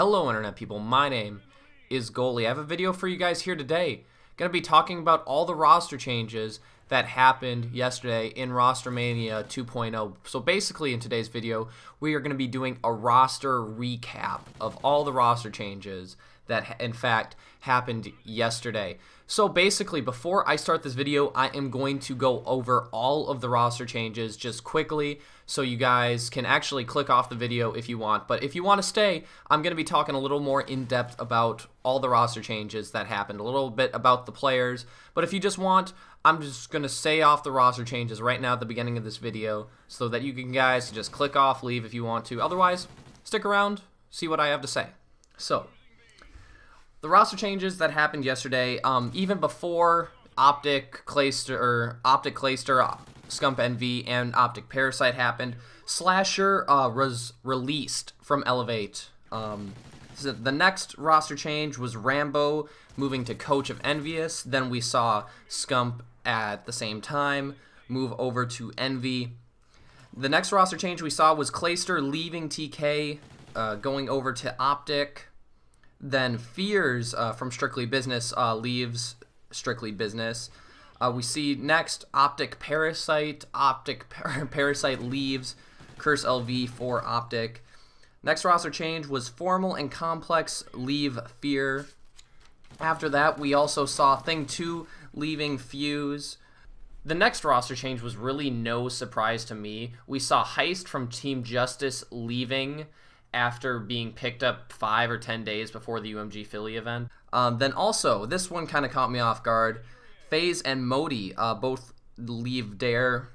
Hello Internet people, my name is Goalie. I have a video for you guys here today. Going to be talking about all the roster changes that happened yesterday in Roster Mania 2.0. So basically in today's video, we are going to be doing a roster recap of all the roster changes that in fact happened yesterday. So basically, before I start this video, I am going to go over all of the roster changes just quickly so you guys can actually click off the video if you want. But if you want to stay, I'm going to be talking a little more in depth about all the roster changes that happened, a little bit about the players. But if you just want, I'm just going to say off the roster changes right now at the beginning of this video so that you can guys just click off, leave if you want to. Otherwise, stick around, see what I have to say. So, the roster changes that happened yesterday, even before OpTic Clayster, Scump NV, and OpTic Parasite happened, Slasher was released from Elevate. So the next roster change was Rambo moving to Coach of Envious. Then we saw Scump at the same time move over to Envy. The next roster change we saw was Clayster leaving TK, going over to OpTic. Then Fears from Strictly Business leaves Strictly Business. We see next OpTic Parasite. Parasite leaves Curse LV for OpTic. Next roster change was Formal and Complex leave Fear. After that, we also saw Thing 2 leaving Fuse. The next roster change was really no surprise to me. We saw Heist from Team Justice leaving after being picked up 5 or 10 days before the UMG Philly event. Then also, this one kind of caught me off guard. FaZe and Modi both leave Dare.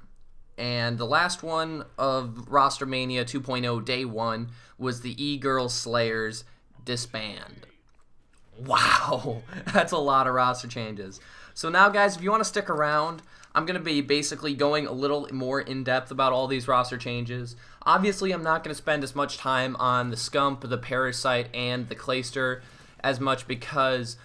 And the last one of Roster Mania 2.0 Day 1 was the E-Girl Slayers disband. Wow, that's a lot of roster changes. So now, guys, if you want to stick around, I'm going to be basically going a little more in-depth about all these roster changes. Obviously, I'm not going to spend as much time on the Scump, the Parasite, and the Clayster as much because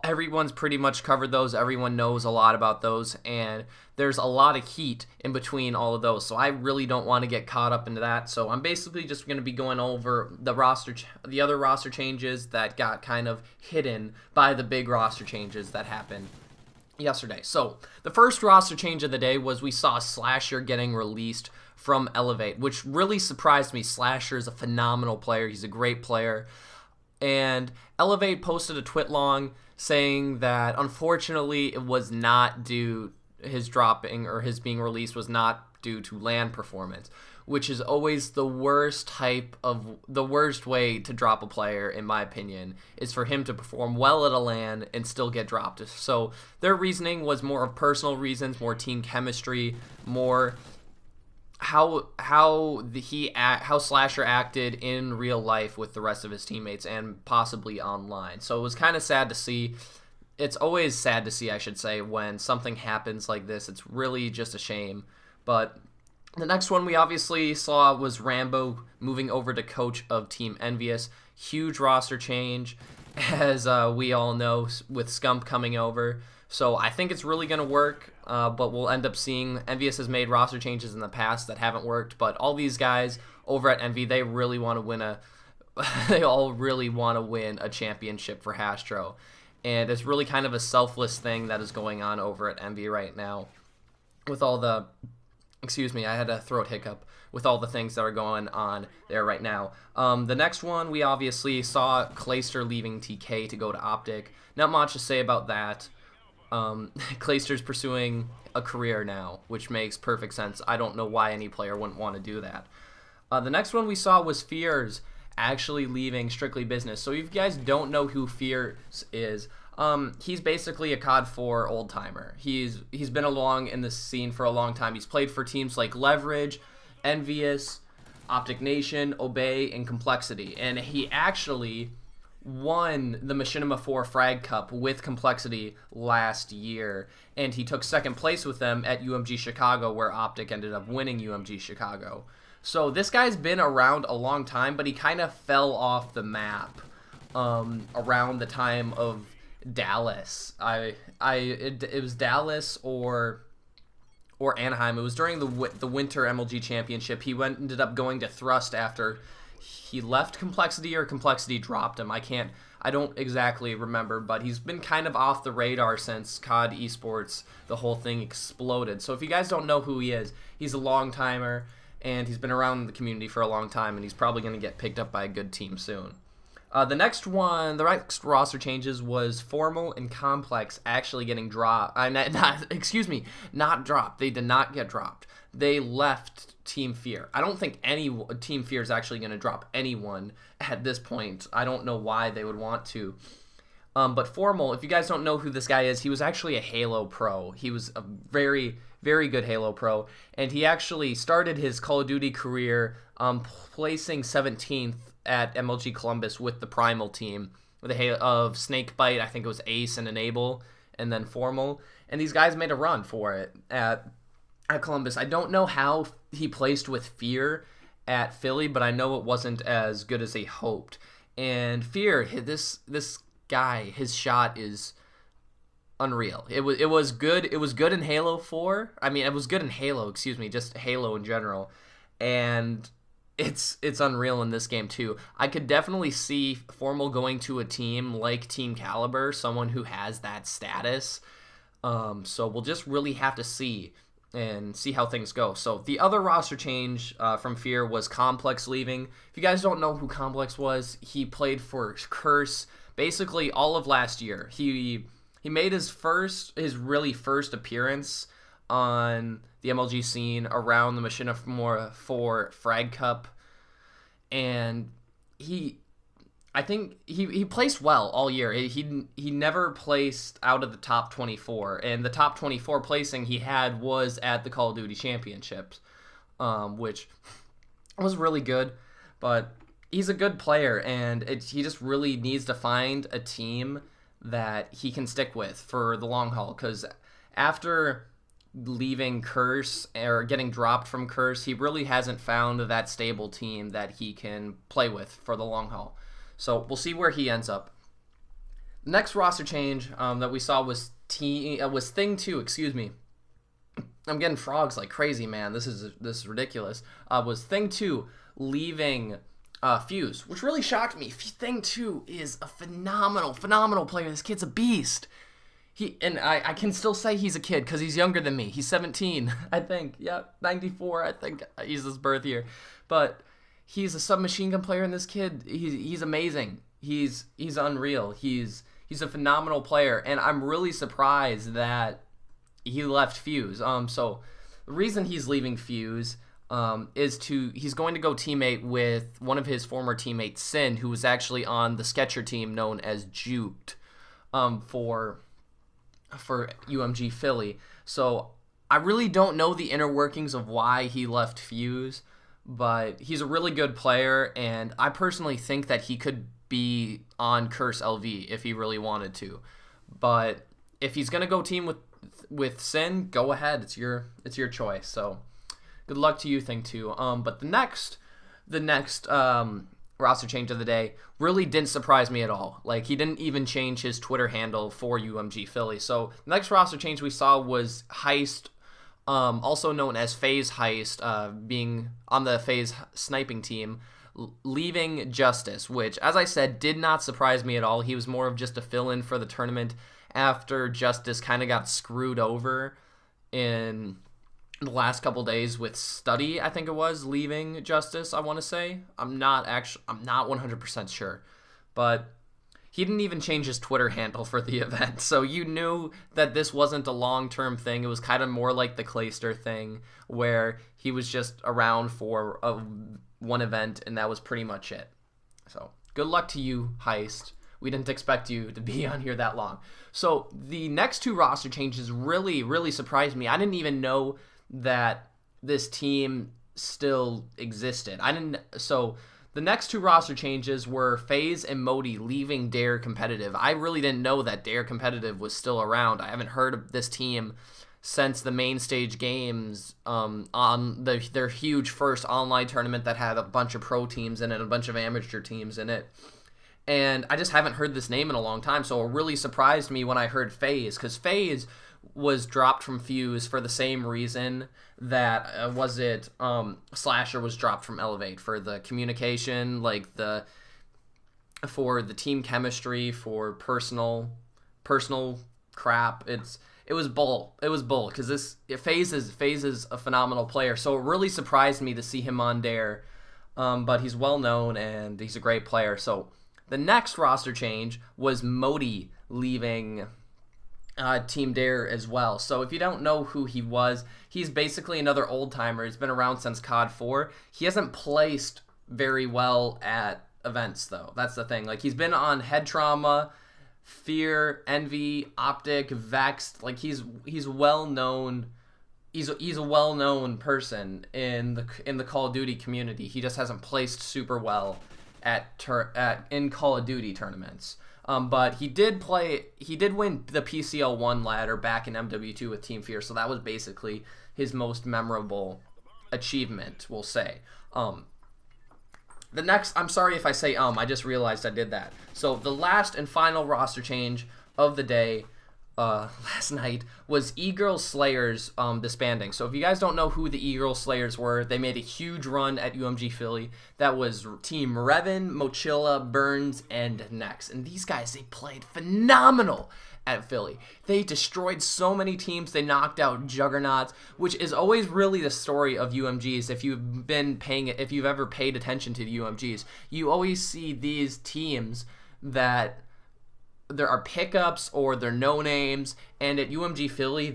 everyone's pretty much covered those. Everyone knows a lot about those, and there's a lot of heat in between all of those. So I really don't want to get caught up into that. So I'm basically just going to be going over the other roster changes that got kind of hidden by the big roster changes that happened yesterday. So the first roster change of the day was we saw Slasher getting released from Elevate, which really surprised me. Slasher is a phenomenal player. He's a great player. And Elevate posted a tweet long saying that unfortunately it was not due his dropping or his being released was not due to LAN performance, which is always the worst way to drop a player, in my opinion, is for him to perform well at a LAN and still get dropped. So their reasoning was more of personal reasons, more team chemistry, more how Slasher acted in real life with the rest of his teammates and possibly online. So it was kind of sad to see. It's always sad to see, I should say, when something happens like this. It's really just a shame. But the next one we obviously saw was Rambo moving over to Coach of Team Envious. Huge roster change, as we all know, with Scump coming over. So I think it's really going to work, but we'll end up seeing Envious has made roster changes in the past that haven't worked. But all these guys over at Envy, they really want to win they all really want to win a championship for Hastro. And it's really kind of a selfless thing that is going on over at Envy right now with all the... Excuse me, I had a throat hiccup with all the things that are going on there right now. The next one, we obviously saw Clayster leaving TK to go to OpTic. Not much to say about that. Clayster's pursuing a career now, which makes perfect sense. I don't know why any player wouldn't want to do that. The next one we saw was Fears actually leaving Strictly Business. So if you guys don't know who Fears is, he's basically a COD 4 old-timer. He's been along in the scene for a long time. He's played for teams like Leverage, Envious, OpTic Nation, Obey, and Complexity. And he actually won the Machinima 4 Frag Cup with Complexity last year. And he took second place with them at UMG Chicago, where OpTic ended up winning UMG Chicago. So this guy's been around a long time, but he kind of fell off the map around the time of Dallas. It was Dallas or Anaheim. It was during the Winter MLG Championship. He ended up going to Thrust after he left Complexity or Complexity dropped him. I don't exactly remember, but he's been kind of off the radar since COD ECeSports, the whole thing exploded. So if you guys don't know who he is, he's a long timer, and he's been around the community for a long time, and he's probably going to get picked up by a good team soon. The next roster changes was Formal and Complex actually getting dropped. Not dropped. They did not get dropped. They left Team Fear. I don't think any Team Fear is actually going to drop anyone at this point. I don't know why they would want to. But Formal, if you guys don't know who this guy is, he was actually a Halo pro. He was a very, very good Halo pro, and he actually started his Call of Duty career placing 17th at MLG Columbus with the Primal team of Snakebite. I think it was Ace and Enable, and then Formal. And these guys made a run for it at Columbus. I don't know how he placed with Fear at Philly, but I know it wasn't as good as they hoped. And Fear, this guy, his shot is unreal. It was good. It was good in Halo 4. I mean, it was good in Halo, just Halo in general. And it's unreal in this game too. I could definitely see Formal going to a team like Team Caliber, someone who has that status. So we'll just really have to see how things go. So the other roster change from Fear was Complex leaving. If you guys don't know who Complex was, he played for Curse basically all of last year. He made his really first appearance on the MLG scene around the Machinima 4 Frag Cup, and I think he placed well all year. He never placed out of the top 24, and the top 24 placing he had was at the Call of Duty Championships, which was really good. But he's a good player, and he just really needs to find a team that he can stick with for the long haul, because after leaving Curse or getting dropped from Curse, he really hasn't found that stable team that he can play with for the long haul. So we'll see where he ends up. The next roster change that we saw was Thing 2. Excuse me, I'm getting frogs like crazy, man. This is ridiculous. Was Thing 2 leaving Fuse, which really shocked me. Thing 2 is a phenomenal player. This kid's a beast. I can still say he's a kid because he's younger than me. He's 17, I think. Yeah, 94, I think he's his birth year. But he's a submachine gun player, and this kid, he's amazing. He's unreal. He's a phenomenal player, and I'm really surprised that he left Fuse. So the reason he's leaving Fuse he's going to go teammate with one of his former teammates, Sin, who was actually on the Sketcher team known as Juked for UMG Philly. So I really don't know the inner workings of why he left Fuse, but he's a really good player, and I personally think that he could be on Curse LV if he really wanted to. But if he's gonna go team with Sin, go ahead. It's your choice. So good luck to you, Thing 2. But the next roster change of the day really didn't surprise me at all. Like, he didn't even change his Twitter handle for UMG Philly. So the next roster change we saw was Heist, also known as FaZe Heist, being on the FaZe sniping team, leaving Justice, which, as I said, did not surprise me at all. He was more of just a fill-in for the tournament after Justice kind of got screwed over in the last couple days with Study, I think it was, leaving Justice, I want to say. I'm not 100% sure. But he didn't even change his Twitter handle for the event, so you knew that this wasn't a long-term thing. It was kind of more like the Clayster thing, where he was just around for one event, and that was pretty much it. So good luck to you, Heist. We didn't expect you to be on here that long. So the next two roster changes really, really surprised me. I didn't even know that this team still existed. So the next two roster changes were FaZe and Modi leaving Dare Competitive. I really didn't know that Dare Competitive was still around. I haven't heard of this team since the main stage games on their huge first online tournament that had a bunch of pro teams in it, a bunch of amateur teams in it. And I just haven't heard this name in a long time, so it really surprised me when I heard FaZe, because FaZe was dropped from Fuse for the same reason that Slasher was dropped from Elevate, for the communication, like for the team chemistry, for personal crap. It was bull. It was bull, because FaZe is a phenomenal player. So it really surprised me to see him on Dare. But he's well known and he's a great player. So the next roster change was Modi leaving Team Dare as well. So if you don't know who he was, he's basically another old timer. He's been around since COD 4. He hasn't placed very well at events though. That's the thing. Like, he's been on Head Trauma, Fear, Envy, OpTic, Vexed. Like, he's well known. He's a well-known person in the Call of Duty community. He just hasn't placed super well in Call of Duty tournaments. But he did win the PCL1 ladder back in MW2 with Team Fear, so that was basically his most memorable achievement, we'll say. The next, I'm sorry if I say I just realized I did that. So the last and final roster change of the day last night was E-Girls Slayers disbanding. So if you guys don't know who the E-Girls Slayers were, they made a huge run at UMG Philly. That was Team Revan, Mochilla, Burns, and Nex. And these guys, they played phenomenal at Philly. They destroyed so many teams. They knocked out juggernauts, which is always really the story of UMGs. If you've ever paid attention to the UMGs, you always see these teams that there are pickups or they're no names, and at UMG Philly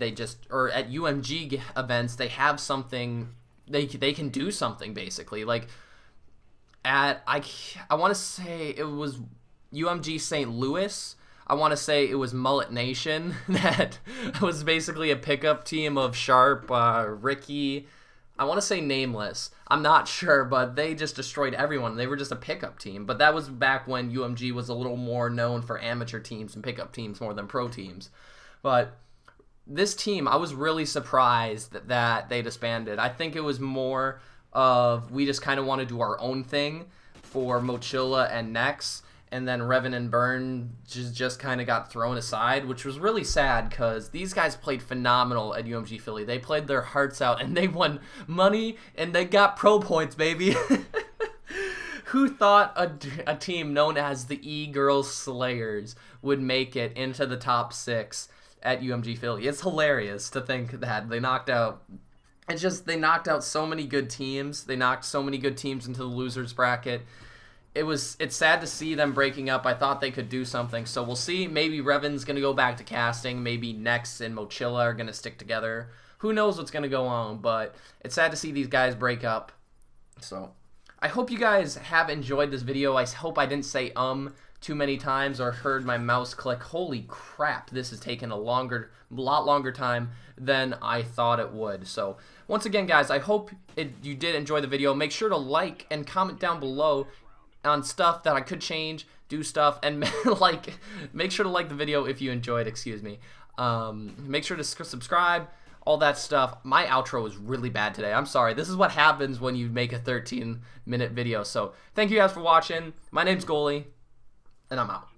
or at UMG events they have something, they can do something basically. Like I want to say it was UMG St. Louis. I want to say it was Mullet Nation that was basically a pickup team of Sharp, Ricky. I want to say Nameless. I'm not sure, but they just destroyed everyone. They were just a pickup team. But that was back when UMG was a little more known for amateur teams and pickup teams more than pro teams. But this team, I was really surprised that they disbanded. I think it was more of we just kind of want to do our own thing for Mochilla and Nex. And then Revan and Burn just kind of got thrown aside, which was really sad because these guys played phenomenal at UMG Philly. They played their hearts out and they won money and they got pro points, baby. Who thought a team known as the E-Girls Slayers would make it into the top 6 at UMG Philly? It's hilarious to think that they knocked out so many good teams. They knocked so many good teams into the losers bracket. It's sad to see them breaking up. I thought they could do something. So we'll see. Maybe Revan's going to go back to casting. Maybe Nex and Mochilla are going to stick together. Who knows what's going to go on, but it's sad to see these guys break up. So I hope you guys have enjoyed this video. I hope I didn't say too many times or heard my mouse click. Holy crap, this has taken a lot longer time than I thought it would. So once again, guys, I hope you did enjoy the video. Make sure to like and comment down below on stuff that I could change, do stuff, and make sure to like the video if you enjoyed, excuse me. Make sure to subscribe, all that stuff. My outro was really bad today. I'm sorry. This is what happens when you make a 13-minute video. So thank you guys for watching. My name's Goalie, and I'm out.